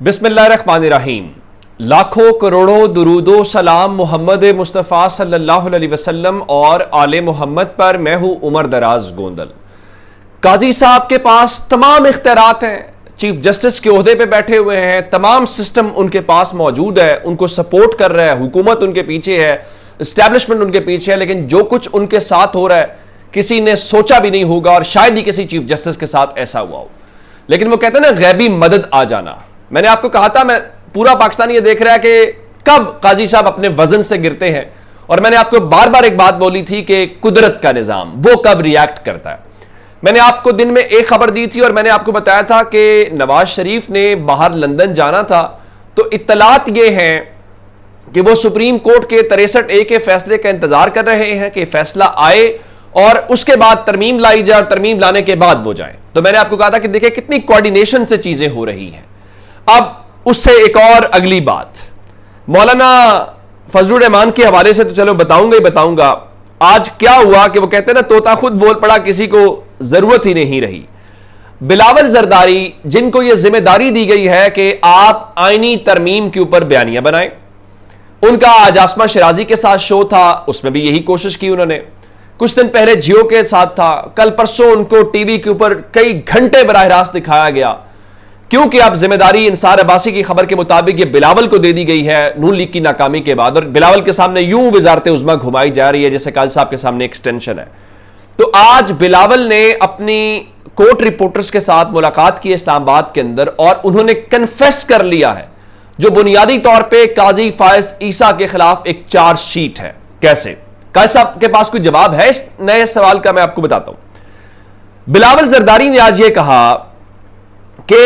बिस्मिल्लाहिर्रहमानिर्रहीम। लाखों करोड़ों दुरूदो सलाम मोहम्मद मुस्तफ़ा सल्लल्लाहु अलैहि वसल्लम और आले मोहम्मद पर। मैं हूं उमर दराज गोंदल। काजी साहब के पास तमाम इख्तियारात हैं, चीफ जस्टिस के ओहदे पे बैठे हुए हैं, तमाम सिस्टम उनके पास मौजूद है, उनको सपोर्ट कर रहा है, हुकूमत उनके पीछे है, एस्टैब्लिशमेंट उनके पीछे है। लेकिन जो कुछ उनके साथ हो रहा है किसी ने सोचा भी नहीं होगा और शायद ही किसी चीफ जस्टिस के साथ ऐसा हुआ हो। लेकिन वो कहते हैं ना, गैबी मदद आ जाना। मैंने आपको कहा था, मैं पूरा पाकिस्तान ये देख रहा है कि कब काजी साहब अपने वजन से गिरते हैं, और मैंने आपको बार बार एक बात बोली थी कि कुदरत का निजाम वो कब रिएक्ट करता है। मैंने आपको दिन में एक खबर दी थी और मैंने आपको बताया था कि नवाज शरीफ ने बाहर लंदन जाना था, तो इत्तलात ये हैं कि वो सुप्रीम कोर्ट के 63A के फैसले का इंतजार कर रहे हैं कि फैसला आए और उसके बाद तरमीम लाई जाए और तरमीम लाने के बाद वो जाए। तो मैंने आपको कहा था कि देखिए कितनी कोऑर्डिनेशन से चीजें हो रही हैं। अब उससे एक और अगली बात, मौलाना फजलुर रहमान के हवाले से तो चलो बताऊंगा ही बताऊंगा। आज क्या हुआ कि वो कहते हैं ना, तोता खुद बोल पड़ा, किसी को जरूरत ही नहीं रही। बिलावल जरदारी, जिनको यह जिम्मेदारी दी गई है कि आप आईनी तरमीम के ऊपर बयानियां बनाएं, उनका आज आसमा शराजी के साथ शो था, उसमें भी यही कोशिश की उन्होंने। कुछ दिन पहले जियो के साथ था, कल परसों उनको टीवी के ऊपर कई घंटे बराह रास्त दिखाया गया, क्योंकि अब जिम्मेदारी इंसार अब्बासी की खबर के मुताबिक ये बिलावल को दे दी गई है नून लीग की नाकामी के बाद। और बिलावल के सामने यूं वजारत उज़्मा घुमाई जा रही है जैसे काजी साहब के सामने एक्सटेंशन है। तो आज बिलावल ने अपनी कोर्ट रिपोर्टर्स के साथ मुलाकात की इस्लामाबाद के अंदर, और उन्होंने कन्फेस कर लिया है जो बुनियादी तौर पर काजी फायज ईसा के खिलाफ एक चार्जशीट है। कैसे? काजी साहब के पास कोई जवाब है इस नए सवाल का? मैं आपको बताता हूं। बिलावल जरदारी ने आज यह कहा कि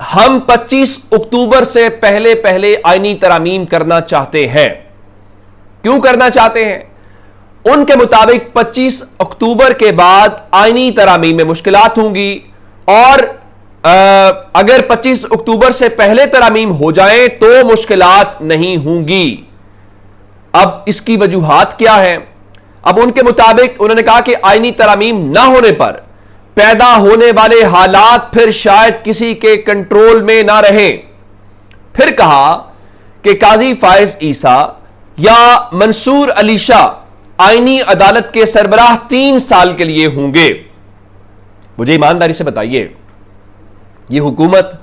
हम 25 अक्टूबर से पहले पहले आईनी तरामीम करना चाहते हैं। क्यों करना चाहते हैं? उनके मुताबिक 25 अक्टूबर के बाद आईनी तरामीम में मुश्किलात होंगी, और अगर 25 अक्टूबर से पहले तरामीम हो जाए तो मुश्किलात नहीं होंगी। अब इसकी वजूहात क्या है? अब उनके मुताबिक उन्होंने कहा कि आईनी तरामीम ना होने पर पैदा होने वाले हालात फिर शायद किसी के कंट्रोल में ना रहे। फिर कहा कि काजी फायज ईसा या मंसूर अली शाह आईनी अदालत के सरबराह 3 साल के लिए होंगे। मुझे ईमानदारी से बताइए, ये हुकूमत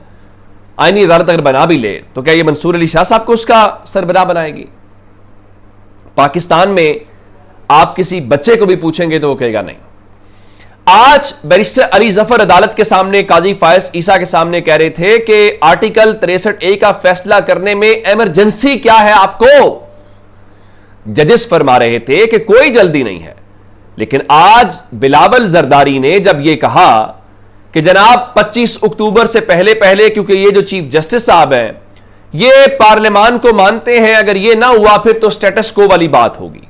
आईनी अदालत अगर बना भी ले तो क्या ये मंसूर अली शाह साहब को उसका सरबराह बनाएगी? पाकिस्तान में आप किसी बच्चे को भी पूछेंगे तो वो कहेगा नहीं। आज बैरिस्टर अली जफर अदालत के सामने काजी फायज ईसा के सामने कह रहे थे कि आर्टिकल 63A का फैसला करने में इमरजेंसी क्या है आपको? जजेस फरमा रहे थे कि कोई जल्दी नहीं है। लेकिन आज बिलावल जरदारी ने जब यह कहा कि जनाब 25 अक्टूबर से पहले पहले, क्योंकि ये जो चीफ जस्टिस साहब हैं ये पार्लियामान को मानते हैं, अगर ये ना हुआ फिर तो स्टेटस को वाली बात होगी।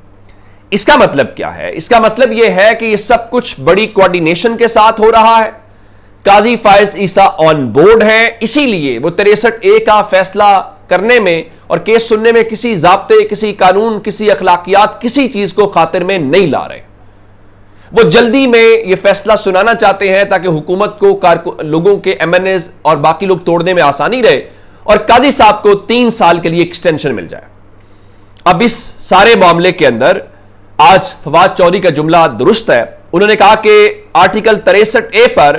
इसका मतलब क्या है? इसका मतलब यह है कि यह सब कुछ बड़ी कोऑर्डिनेशन के साथ हो रहा है। काजी फायज ईसा ऑन बोर्ड है, इसीलिए वो 63A का फैसला करने में और केस सुनने में किसी जाब्ते, किसी कानून, किसी अखलाकियात, किसी चीज को खातिर में नहीं ला रहे। वो जल्दी में यह फैसला सुनाना चाहते हैं ताकि हुकूमत को, लोगों के MNAs और बाकी लोग तोड़ने में आसानी रहे, और काजी साहब को 3 साल के लिए एक्सटेंशन मिल जाए। अब इस सारे मामले के अंदर आज फवाद चौधरी का जुमला दुरुस्त है। उन्होंने कहा कि आर्टिकल 63A पर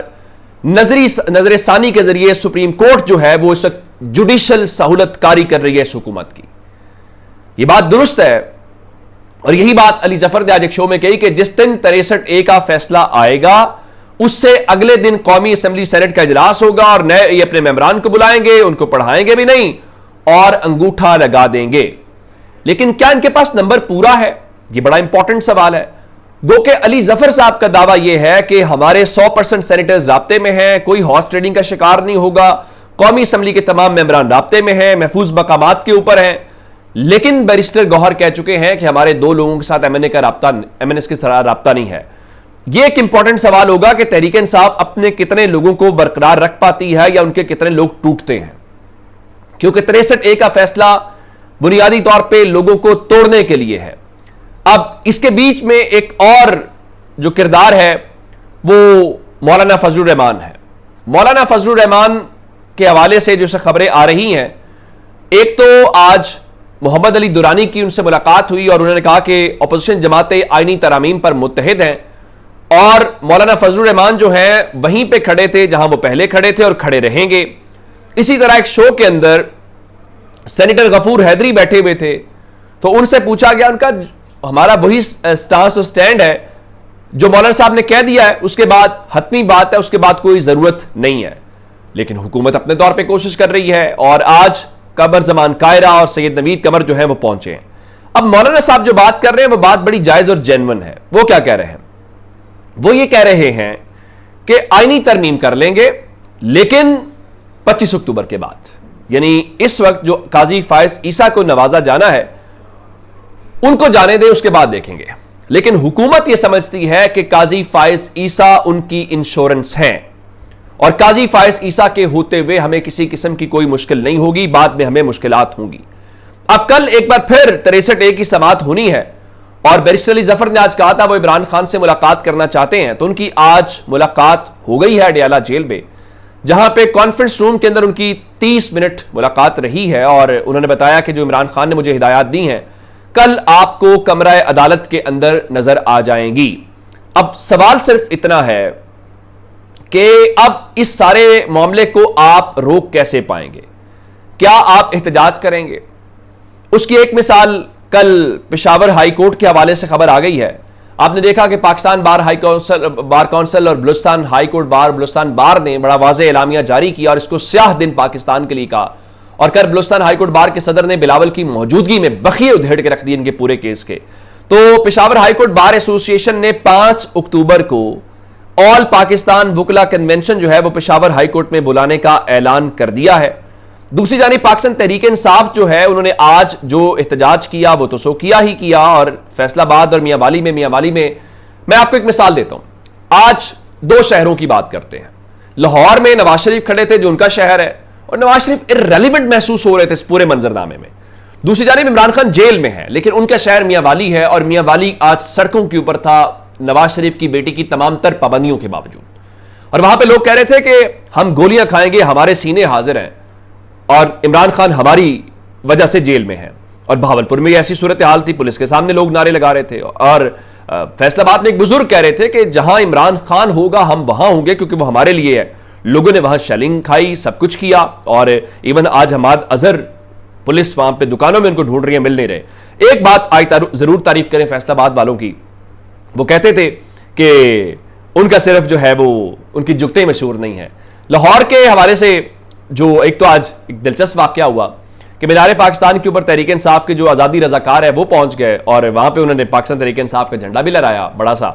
नजरसानी के जरिए सुप्रीम कोर्ट जो है वो इस जुडिशल सहूलतकारी कर रही है इस हुकूमत की। यह बात दुरुस्त है, और यही बात अली जफर ने आज एक शो में कही कि जिस दिन 63A का फैसला आएगा उससे अगले दिन कौमी असेंबली सेनेट का इजलास होगा, और नए ये अपने मेंबरान को बुलाएंगे, उनको पढ़ाएंगे भी नहीं और अंगूठा लगा देंगे। लेकिन क्या इनके पास नंबर पूरा है? यह बड़ा इंपॉर्टेंट सवाल है। गो के अली जफर साहब का दावा यह है कि हमारे 100% सेनेटर्स राब्ते में हैं, कोई हॉर्स ट्रेडिंग का शिकार नहीं होगा, कौमी असेंबली के तमाम मेंबरान राब्ते में हैं, महफूज मकामात के ऊपर हैं। लेकिन बैरिस्टर गौहर कह चुके हैं कि हमारे 2 लोगों के साथ MNAs के साथ राब्ता नहीं है। यह एक इंपॉर्टेंट सवाल होगा कि तहरीक इंसाफ अपने कितने लोगों को बरकरार रख पाती है या उनके कितने लोग टूटते हैं, क्योंकि 63A का फैसला बुनियादी तौर पर लोगों को तोड़ने के लिए है। अब इसके बीच में एक और जो किरदार है वो मौलाना फजलुर रहमान है। मौलाना फजलुर रहमान के हवाले से जो खबरें आ रही हैं, एक तो आज मोहम्मद अली दुरानी की उनसे मुलाकात हुई और उन्होंने कहा कि अपोजिशन जमातें आईनी तरामीम पर मुत्तहिद हैं और मौलाना फजलुर रहमान जो है वहीं पे खड़े थे जहां वो पहले खड़े थे और खड़े रहेंगे। इसी तरह एक शो के अंदर सेनेटर गफूर हैदरी बैठे हुए थे, तो उनसे पूछा गया, उनका हमारा वही स्टांस और स्टैंड है जो मौलाना साहब ने कह दिया है, उसके बाद हतमी बात है, उसके बाद कोई जरूरत नहीं है। लेकिन हुकूमत अपने तौर पे कोशिश कर रही है और आज कमर जमान कायरा और सैयद नवीद कमर जो है वो पहुंचे हैं। अब मौलाना साहब जो बात कर रहे हैं वो बात बड़ी जायज और जेन्युइन है। वो क्या कह रहे हैं? वो ये कह रहे हैं कि आईनी तरमीम कर लेंगे लेकिन 25 अक्टूबर के बाद, यानी इस वक्त जो काजी फायज ईसा को नवाजा जाना है उनको जाने दें, उसके बाद देखेंगे। लेकिन हुकूमत यह समझती है कि काजी फायज ईसा उनकी इंश्योरेंस हैं और काजी फायज ईसा के होते हुए हमें किसी किस्म की कोई मुश्किल नहीं होगी, बाद में हमें मुश्किलात होंगी। अब कल एक बार फिर 63A की समाअत होनी है और बैरिस्टर अली जफर ने आज कहा था वो इमरान खान से मुलाकात करना चाहते हैं, तो उनकी आज मुलाकात हो गई है अडयाला जेल में, जहां पे कॉन्फ्रेंस रूम के अंदर उनकी 30 मिनट मुलाकात रही है और उन्होंने बताया कि जो इमरान खान ने मुझे हिदायत दी हैं कल आपको कमरा अदालत के अंदर नजर आ जाएंगी। अब सवाल सिर्फ इतना है कि अब इस सारे मामले को आप रोक कैसे पाएंगे? क्या आप एहतजाज करेंगे? उसकी एक मिसाल कल पेशावर हाई कोर्ट के हवाले से खबर आ गई है। आपने देखा कि पाकिस्तान बार काउंसिल और बलूचिस्तान हाई कोर्ट बलूचिस्तान बार ने बड़ा वाज़ेह एलामिया जारी किया और इसको स्याह दिन पाकिस्तान के लिए कहा और कल बलूचिस्तान हाई कोर्ट बार के सदर ने बिलावल की मौजूदगी में बखिए उधेड़ के रख दिए इनके पूरे केस के। तो Peshawar high court bar association ने 5 अक्टूबर को ऑल पाकिस्तान वुकला कन्वेंशन जो है वो पेशावर हाई कोर्ट में बुलाने का ऐलान कर दिया है। दूसरी जानिब पाकिस्तान तहरीक इंसाफ जो है उन्होंने आज जो एहतजाज किया वो तो सो किया ही किया और फैसलाबाद और मियांवाली में मैं आपको एक मिसाल देता हूं। आज 2 शहरों की बात करते हैं। लाहौर में नवाज शरीफ खड़े थे जो उनका शहर है और नवाज शरीफ इर्रेलेवेंट महसूस हो रहे थे इस पूरे मंजरनामे में। दूसरी जानिब इमरान खान जेल में है लेकिन उनका शहर मियांवाली है और मियांवाली आज सड़कों के ऊपर था नवाज शरीफ की बेटी की तमाम तर पाबंदियों के बावजूद। और वहां पे लोग कह रहे थे कि हम गोलियां खाएंगे, हमारे सीने हाजिर हैं और इमरान खान हमारी वजह से जेल में है। और भावलपुर में ऐसी सूरत हाल थी, पुलिस के सामने लोग नारे लगा रहे थे और फैसलाबाद में एक बुजुर्ग कह रहे थे कि जहां इमरान खान होगा हम वहां होंगे क्योंकि वो हमारे लिए है। लोगों ने वहां शेलिंग खाई, सब कुछ किया और इवन आज हमाद अजहर पुलिस वहां पे दुकानों में उनको ढूंढ रही है, मिल नहीं रहे। एक बात आज जरूर तारीफ करें फैसलाबाद वालों की, वो कहते थे कि उनका सिर्फ जो है वो उनकी जुगतें मशहूर नहीं है। लाहौर के हवाले से जो एक तो आज एक दिलचस्प वाकया हुआ कि मीनार पाकिस्तान के ऊपर तहरीक इंसाफ के जो आज़ादी रजाकार है वो पहुंच गए और वहां पे उन्होंने पाकिस्तान तहरीक इंसाफ का झंडा भी लहराया, बड़ा सा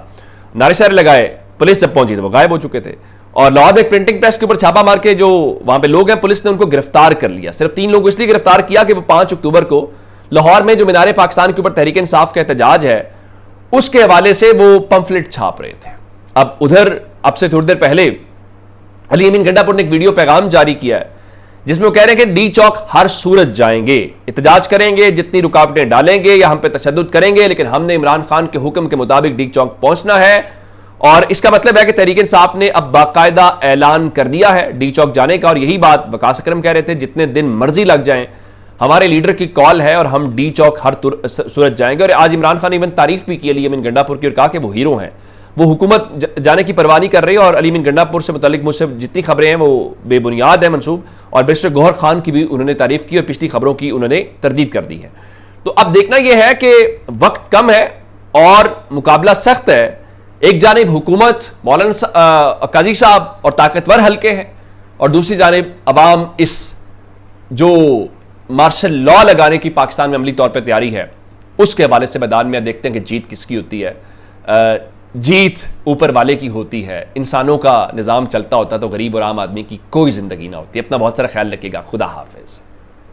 नारे शारे लगाए। पुलिस जब पहुंची तो वो गायब हो चुके थे। और लाहौर में एक प्रिंटिंग प्रेस के ऊपर छापा मार के जो वहां पे लोग हैं पुलिस ने उनको गिरफ्तार कर लिया। सिर्फ 3 लोगों को इसलिए गिरफ्तार किया कि वो 5 अक्टूबर को लाहौर में जो मीनार पाकिस्तान के ऊपर तहरीक इंसाफ का एहतजाज है उसके हवाले से वो पंफलेट छाप रहे थे। अब उधर अब से थोड़ी देर पहले अली अमीन गंडापुर ने एक वीडियो पैगाम जारी किया है जिसमें वो कह रहे हैं कि डी चौक हर सूरत जाएंगे, एहतजाज करेंगे, जितनी रुकावटें डालेंगे या हम पे तशद्दुद करेंगे, लेकिन हमने इमरान खान के हुक्म के मुताबिक डी चौक पहुंचना है। और इसका मतलब है कि तहरीक इंसाफ ने अब बाकायदा ऐलान कर दिया है डी चौक जाने का। और यही बात वकास अकरम कह रहे थे, जितने दिन मर्जी लग जाएं हमारे लीडर की कॉल है और हम डी चौक हर सूरत जाएंगे। और आज इमरान खान ने इवन तारीफ भी की अली अमीन गंडापुर की और कहा कि वो हीरो हैं, वो हुकूमत जाने की परवाह नहीं कर रही है। और अली अमीन गंडापुर से मुतालिक मुझसे जितनी खबरें हैं वो बेबुनियाद है मनसूब। और बैरिस्टर गौहर खान की भी उन्होंने तारीफ की और पिछली खबरों की उन्होंने तरदीद कर दी है। तो अब देखना यह है कि वक्त कम है और मुकाबला सख्त है। एक जानिब हुकूमत मौलाना काजी साहब और ताकतवर हल्के हैं और दूसरी जानिब अवाम इस जो मार्शल लॉ लगाने की पाकिस्तान में अमली तौर पर तैयारी है उसके हवाले से मैदान में देखते हैं कि जीत किसकी होती है। जीत ऊपर वाले की होती है। इंसानों का निज़ाम चलता होता तो गरीब और आम आदमी की कोई जिंदगी ना होती। अपना बहुत सारा ख्याल रखिएगा। खुदा हाफिज।